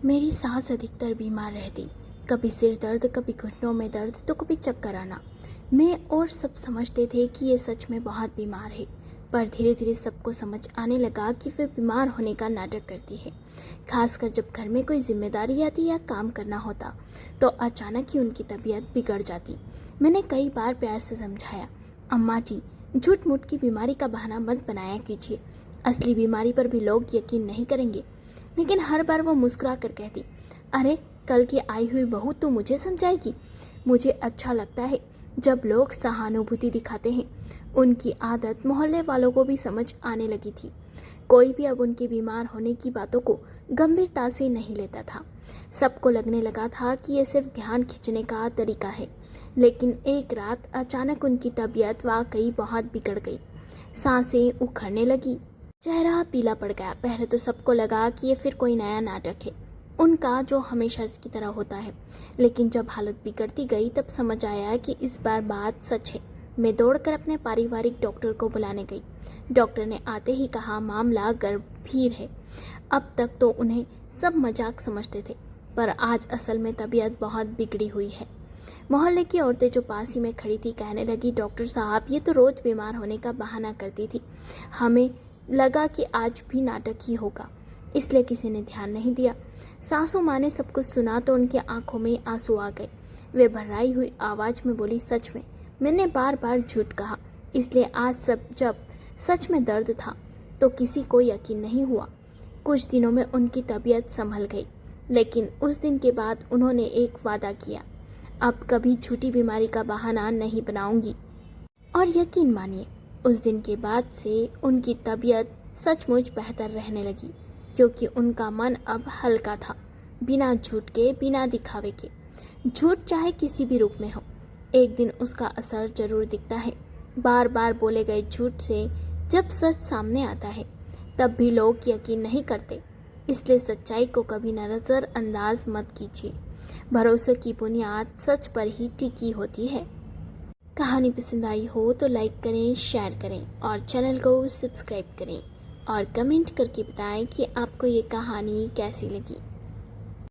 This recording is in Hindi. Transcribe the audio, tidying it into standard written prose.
मेरी सास अधिकतर बीमार रहती। कभी सिर दर्द, कभी घुटनों में दर्द, तो कभी चक्कर आना। मैं और सब समझते थे कि ये सच में बहुत बीमार है, पर धीरे धीरे सबको समझ आने लगा कि वे बीमार होने का नाटक करती है। खासकर जब घर में कोई जिम्मेदारी आती या काम करना होता, तो अचानक ही उनकी तबीयत बिगड़ जाती। मैंने कई बार प्यार से समझाया, अम्मा जी, झूठ मूठ की बीमारी का बहाना मत बनाया कीजिए। असली बीमारी पर भी लोग यकीन नहीं करेंगे। लेकिन हर बार वो मुस्कुरा कर कहती, अरे कल की आई हुई बहू तो मुझे समझाएगी। मुझे अच्छा लगता है जब लोग सहानुभूति दिखाते हैं। उनकी आदत मोहल्ले वालों को भी समझ आने लगी थी। कोई भी अब उनके बीमार होने की बातों को गंभीरता से नहीं लेता था। सबको लगने लगा था कि ये सिर्फ ध्यान खींचने का तरीका है। लेकिन एक रात अचानक उनकी तबीयत वाकई बहुत बिगड़ गई। सांसें उखड़ने लगी, चेहरा पीला पड़ गया। पहले तो सबको लगा कि ये फिर कोई नया नाटक है उनका, जो हमेशा इसकी तरह होता है। लेकिन जब हालत बिगड़ती गई तब समझ आया कि इस बार बात सच है। मैं दौड़कर अपने पारिवारिक डॉक्टर को बुलाने गई। डॉक्टर ने आते ही कहा, मामला गंभीर है। अब तक तो उन्हें सब मजाक समझते थे, पर आज असल में तबीयत बहुत बिगड़ी हुई है। मोहल्ले की औरतें जो पास ही में खड़ी थी कहने लगी, डॉक्टर साहब, ये तो रोज बीमार होने का बहाना करती थी। हमें लगा कि आज भी नाटक ही होगा, इसलिए किसी ने ध्यान नहीं दिया। सासू माँ ने सब कुछ सुना तो उनकी आंखों में आंसू आ गए। वे भर्राई हुई आवाज में बोली, सच में मैंने बार बार झूठ कहा, इसलिए आज सब जब सच में दर्द था तो किसी को यकीन नहीं हुआ। कुछ दिनों में उनकी तबीयत संभल गई, लेकिन उस दिन के बाद उन्होंने एक वादा किया, अब कभी झूठी बीमारी का बहाना नहीं बनाऊंगी। और यकीन मानिए, उस दिन के बाद से उनकी तबीयत सचमुच बेहतर रहने लगी, क्योंकि उनका मन अब हल्का था। बिना झूठ के, बिना दिखावे के। झूठ चाहे किसी भी रूप में हो, एक दिन उसका असर जरूर दिखता है। बार बार बोले गए झूठ से जब सच सामने आता है तब भी लोग यकीन नहीं करते। इसलिए सच्चाई को कभी नजरअंदाज मत कीजिए। भरोसे की बुनियाद सच पर ही टिकी होती है। कहानी पसंद आई हो तो लाइक करें, शेयर करें और चैनल को सब्सक्राइब करें और कमेंट करके बताएं कि आपको ये कहानी कैसी लगी।